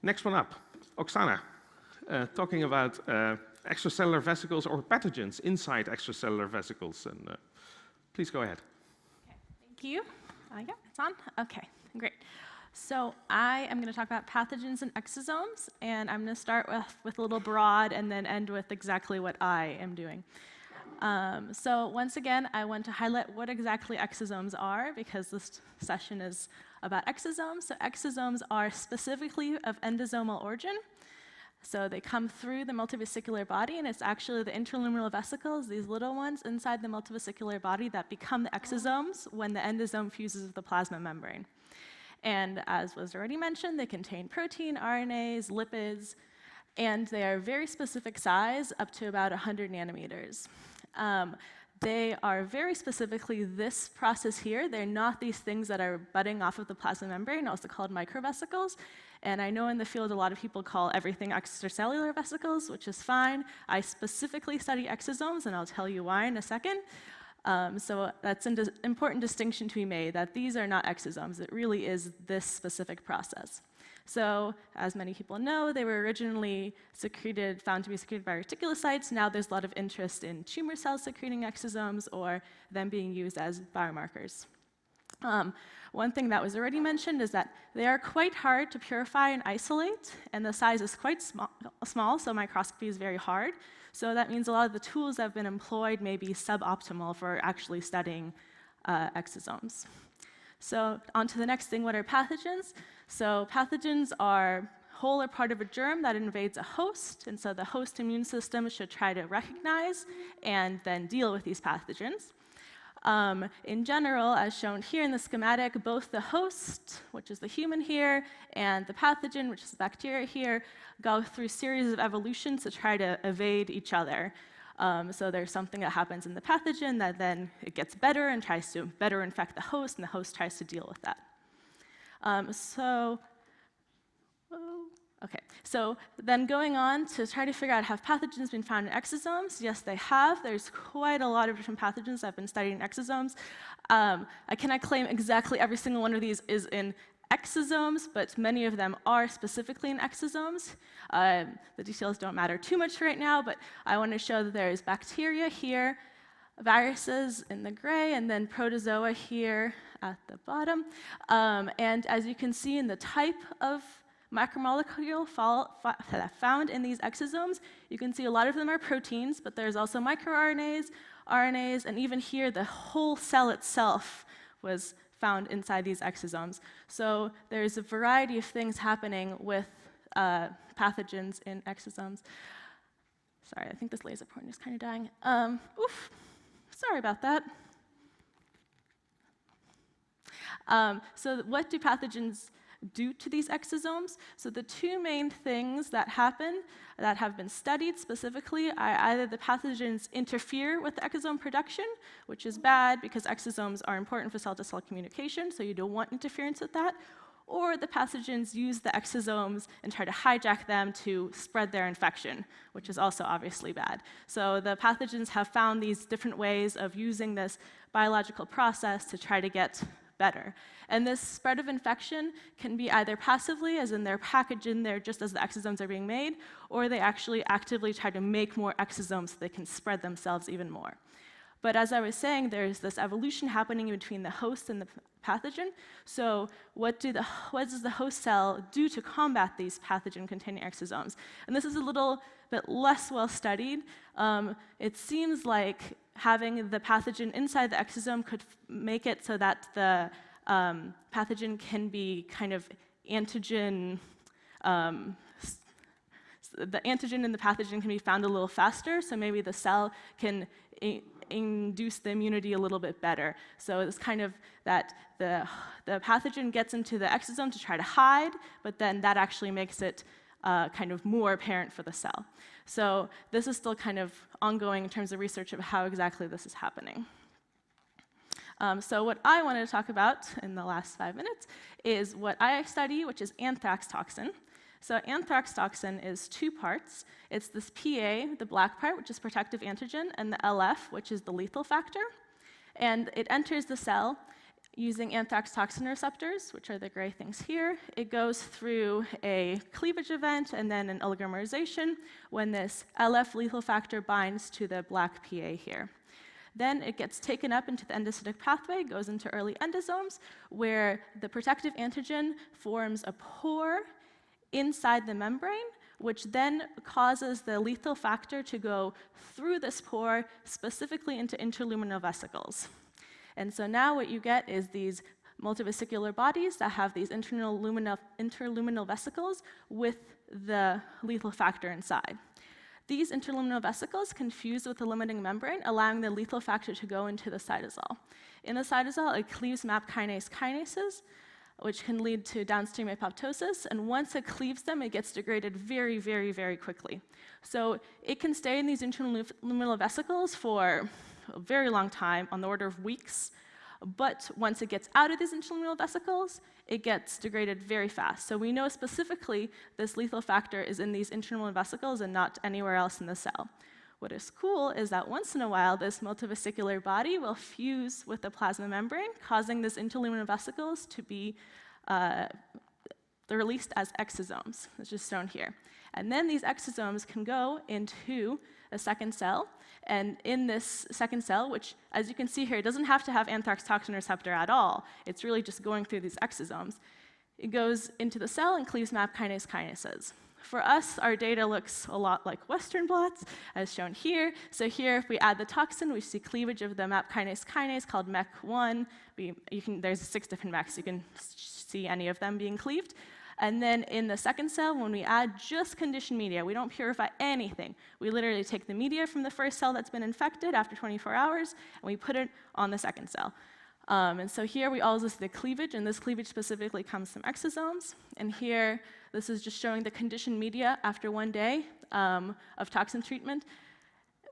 Next one up, Oksana, talking about extracellular vesicles or pathogens inside extracellular vesicles. And please go ahead. Okay, thank you. Yeah, it's on? Okay, great. So I am going to talk about pathogens and exosomes, and I'm going to start with a little broad and then end with exactly what I am doing. So once again, I want to highlight what exactly exosomes are, because this session is about exosomes. So exosomes are specifically of endosomal origin. So they come through the multivesicular body, and it's actually the interluminal vesicles, these little ones inside the multivesicular body, that become the exosomes when the endosome fuses with the plasma membrane. And as was already mentioned, they contain protein, RNAs, lipids, and they are very specific size, up to about 100 nanometers. They are very specifically this process here. They're not these things that are budding off of the plasma membrane, also called microvesicles. And I know in the field a lot of people call everything extracellular vesicles, which is fine. I specifically study exosomes, and I'll tell you why in a second. So that's an important distinction to be made, that these are not exosomes. It really is this specific process. So, as many people know, they were originally found to be secreted by reticulocytes. Now there's a lot of interest in tumor cells secreting exosomes or them being used as biomarkers. One thing that was already mentioned is that they are quite hard to purify and isolate, and the size is quite small, so microscopy is very hard. So that means a lot of the tools that have been employed may be suboptimal for actually studying exosomes. So on to the next thing, what are pathogens? So pathogens are whole or part of a germ that invades a host, and so the host immune system should try to recognize and then deal with these pathogens. In general, as shown here in the schematic, both the host, which is the human here, and the pathogen, which is the bacteria here, go through a series of evolutions to try to evade each other. So there's something that happens in the pathogen that then it gets better and tries to better infect the host, and the host tries to deal with that. So then going on to try to figure out, have pathogens been found in exosomes? Yes, they have. There's quite a lot of different pathogens that have been studied in exosomes. I cannot claim exactly every single one of these is in exosomes, but many of them are specifically in exosomes. The details don't matter too much right now, but I want to show that there's bacteria here, viruses in the gray, and then protozoa here at the bottom. And as you can see in the type of macromolecule found in these exosomes, you can see a lot of them are proteins, but there's also microRNAs, RNAs, and even here the whole cell itself was found inside these exosomes. So there's a variety of things happening with pathogens in exosomes. Sorry, I think this laser pointer is kind of dying. Oof, sorry about that. So what do pathogens do to these exosomes? So the two main things that happen that have been studied specifically are either the pathogens interfere with the exosome production, which is bad because exosomes are important for cell-to-cell communication, so you don't want interference with that, or the pathogens use the exosomes and try to hijack them to spread their infection, which is also obviously bad. So the pathogens have found these different ways of using this biological process to try to get better. And this spread of infection can be either passively, as in they're packaged in there just as the exosomes are being made, or they actually actively try to make more exosomes so they can spread themselves even more. But as I was saying, there's this evolution happening between the host and the pathogen. So what does the host cell do to combat these pathogen-containing exosomes? And this is a little bit less well studied. It seems like having the pathogen inside the exosome could make it so that the pathogen can be kind of antigen, the antigen and the pathogen can be found a little faster, so maybe the cell can induce the immunity a little bit better. So it's kind of that the pathogen gets into the exosome to try to hide, but then that actually makes it kind of more apparent for the cell. So this is still kind of ongoing in terms of research of how exactly this is happening. So what I wanted to talk about in the last 5 minutes is what I study, which is anthrax toxin. So anthrax toxin is two parts. It's this PA, the black part, which is protective antigen, and the LF, which is the lethal factor. And it enters the cell using anthrax toxin receptors, which are the gray things here. It goes through a cleavage event and then an oligomerization when this LF lethal factor binds to the black PA here. Then it gets taken up into the endocytic pathway, goes into early endosomes, where the protective antigen forms a pore inside the membrane, which then causes the lethal factor to go through this pore, specifically into interluminal vesicles. And so now what you get is these multivesicular bodies that have these interluminal vesicles with the lethal factor inside. These interluminal vesicles can fuse with the limiting membrane, allowing the lethal factor to go into the cytosol. In the cytosol, it cleaves MAP kinase kinases, which can lead to downstream apoptosis, and once it cleaves them, it gets degraded very, very, very quickly. So it can stay in these interluminal vesicles for a very long time, on the order of weeks, but once it gets out of these interluminal vesicles, it gets degraded very fast. So we know specifically this lethal factor is in these interluminal vesicles and not anywhere else in the cell. What is cool is that once in a while, this multivesicular body will fuse with the plasma membrane, causing these interluminal vesicles to be released as exosomes, which is shown here. And then these exosomes can go into a second cell, and in this second cell, which, as you can see here, it doesn't have to have anthrax toxin receptor at all. It's really just going through these exosomes. It goes into the cell and cleaves MAP kinase kinases. For us, our data looks a lot like Western blots, as shown here. So here, if we add the toxin, we see cleavage of the MAP kinase called MEK1. There's 6 different MEKs. You can see any of them being cleaved. And then in the second cell, when we add just conditioned media, we don't purify anything. We literally take the media from the first cell that's been infected after 24 hours, and we put it on the second cell. And so here we also see the cleavage, and this cleavage specifically comes from exosomes. And here, this is just showing the conditioned media after 1 day of toxin treatment.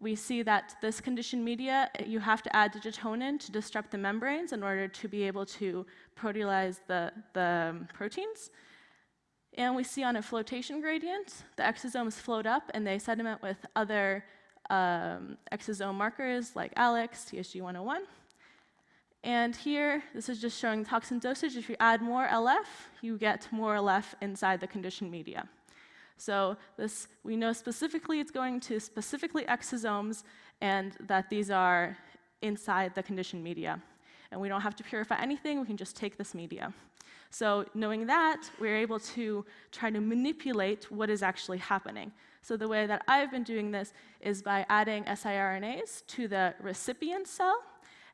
We see that this conditioned media, you have to add digitonin to disrupt the membranes in order to be able to proteolyze the proteins. And we see on a flotation gradient, the exosomes float up and they sediment with other exosome markers like ALEX, TSG101. And here, this is just showing toxin dosage. If you add more LF, you get more LF inside the conditioned media. So this, we know specifically it's going to specifically exosomes and that these are inside the conditioned media. And we don't have to purify anything, we can just take this media. So knowing that, we're able to try to manipulate what is actually happening. So the way that I've been doing this is by adding siRNAs to the recipient cell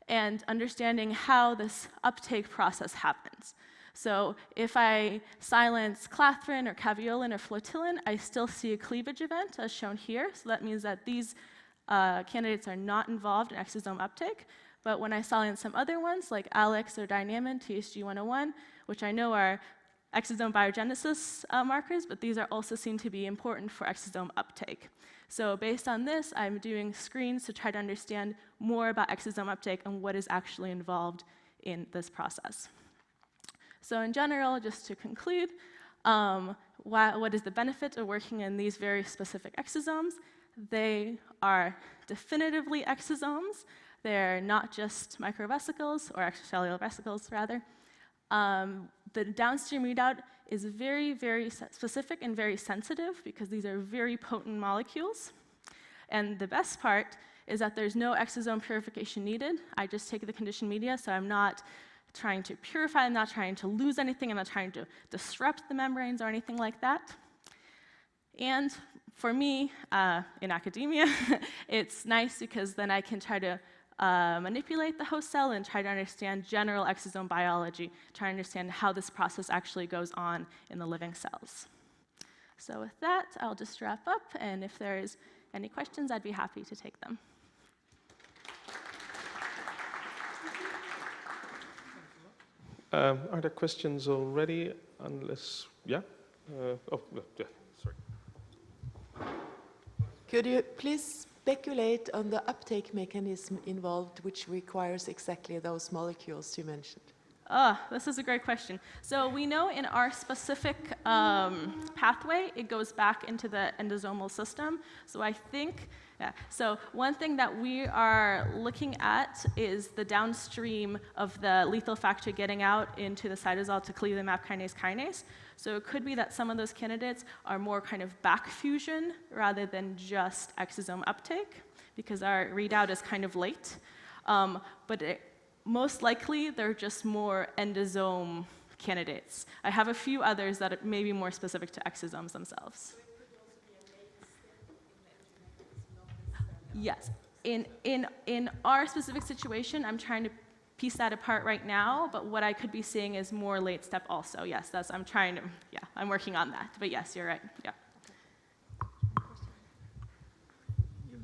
and understanding how this uptake process happens. So if I silence clathrin or caveolin or flotilin, I still see a cleavage event, as shown here. So that means that these candidates are not involved in exosome uptake. But when I silence some other ones, like ALEX or Dynamin, TSG101, which I know are exosome biogenesis markers, but these are also seen to be important for exosome uptake. So based on this, I'm doing screens to try to understand more about exosome uptake and what is actually involved in this process. So in general, just to conclude, what is the benefit of working in these very specific exosomes? They are definitively exosomes. They're not just microvesicles, or extracellular vesicles, rather. The downstream readout is very, very specific and very sensitive because these are very potent molecules. And the best part is that there's no exosome purification needed. I just take the conditioned media, so I'm not trying to purify, I'm not trying to lose anything, I'm not trying to disrupt the membranes or anything like that. And for me, in academia, it's nice because then I can try to manipulate the host cell and try to understand general exosome biology, try to understand how this process actually goes on in the living cells. So with that, I'll just wrap up, and if there's any questions, I'd be happy to take them. Are there questions already? Unless, yeah? Yeah, sorry. Could you please speculate on the uptake mechanism involved, which requires exactly those molecules you mentioned? This is a great question. So we know in our specific pathway, it goes back into the endosomal system. So I think Yeah, so one thing that we are looking at is the downstream of the lethal factor getting out into the cytosol to cleave the MAP kinase. So it could be that some of those candidates are more kind of back fusion rather than just exosome uptake, because our readout is kind of late. Most likely, they're just more endosome candidates. I have a few others that may be more specific to exosomes themselves. Yes. In our specific situation, I'm trying to piece that apart right now, but what I could be seeing is more late step also. Yes, I'm working on that. But yes, you're right. Yeah.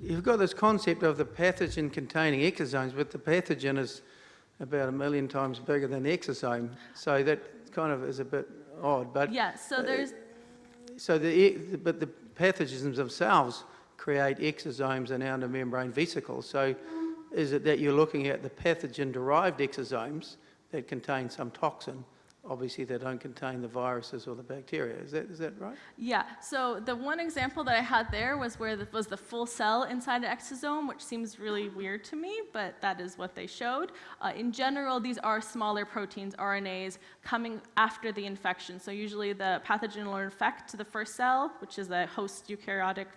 You've got this concept of the pathogen containing exosomes, but the pathogen is about 1 million times bigger than the exosome, so that kind of is a bit odd. But yeah, so there's... but the pathogens themselves create exosomes and outer membrane vesicles. So is it that you're looking at the pathogen-derived exosomes that contain some toxin? Obviously, they don't contain the viruses or the bacteria. Is that right? Yeah, so the one example that I had there was where was the full cell inside an exosome, which seems really weird to me, but that is what they showed. In general, these are smaller proteins, RNAs, coming after the infection. So usually the pathogen will infect the first cell, which is the host eukaryotic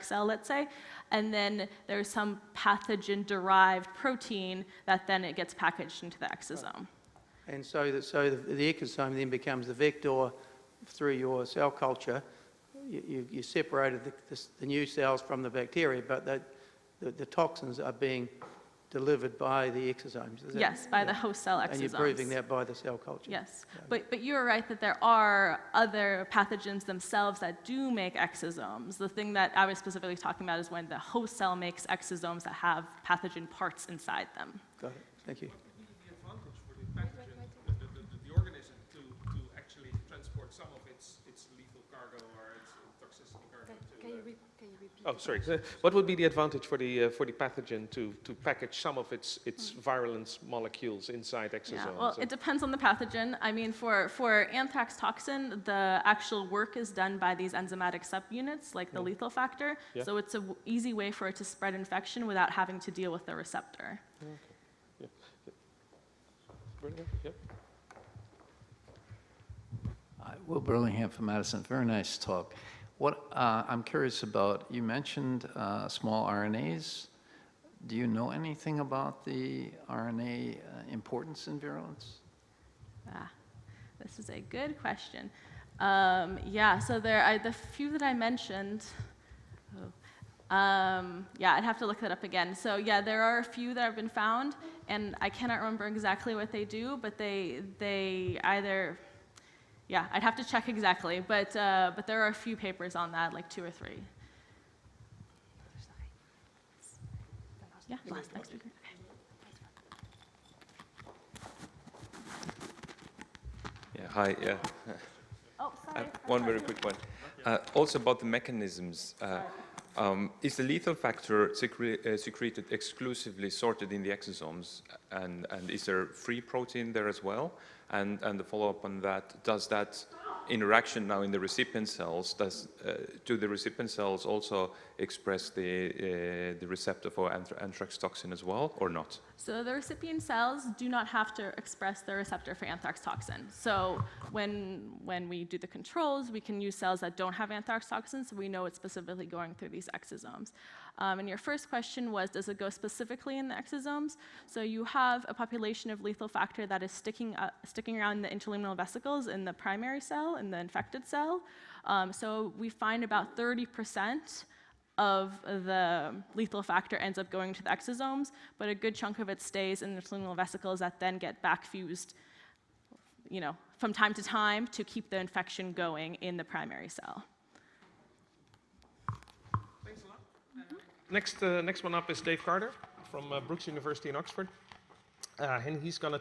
cell, let's say, and then there's some pathogen-derived protein that then it gets packaged into the exosome. And so the ecosome then becomes the vector through your cell culture. You separated the new cells from the bacteria, but the toxins are being delivered by the exosomes. Yes, by the host cell exosomes. And you're proving that by the cell culture. Yes, but you're right that there are other pathogens themselves that do make exosomes. The thing that I was specifically talking about is when the host cell makes exosomes that have pathogen parts inside them. Got it. Thank you. Some of its lethal cargo or its toxicity cargo. Can you repeat? Oh, sorry. What would be the advantage for the pathogen to package some of its virulence molecules inside exosomes? Yeah, well, it depends on the pathogen. I mean, for anthrax toxin, the actual work is done by these enzymatic subunits, like the lethal factor. Yeah. So it's an easy way for it to spread infection without having to deal with the receptor. Okay. Yeah. Brilliant. Yep. Will Burlingham from Madison. Very nice talk. What I'm curious about, you mentioned small RNAs. Do you know anything about the RNA importance in virulence? This is a good question. Yeah, so the few that I mentioned, yeah, I'd have to look that up again. So yeah, there are a few that have been found, and I cannot remember exactly what they do, but they either... Yeah, I'd have to check exactly, but there are a few papers on that, like 2 or 3. Yeah, next speaker. Yeah, hi. Yeah. Oh, sorry. One very quick one. Also about the mechanisms. Is the lethal factor secreted exclusively sorted in the exosomes, and is there free protein there as well? And the follow-up on that, does that interaction now in the recipient cells, do the recipient cells also express the receptor for anthrax toxin as well, or not? So the recipient cells do not have to express the receptor for anthrax toxin. So when we do the controls, we can use cells that don't have anthrax toxin, so we know it's specifically going through these exosomes. And your first question was, does it go specifically in the exosomes? So you have a population of lethal factor that is sticking around the interluminal vesicles in the primary cell, in the infected cell. So we find about 30% of the lethal factor ends up going to the exosomes, but a good chunk of it stays in the interluminal vesicles that then get backfused, from time to time to keep the infection going in the primary cell. Thanks a lot. Next one up is Dave Carter from Brooks University in Oxford. And he's going to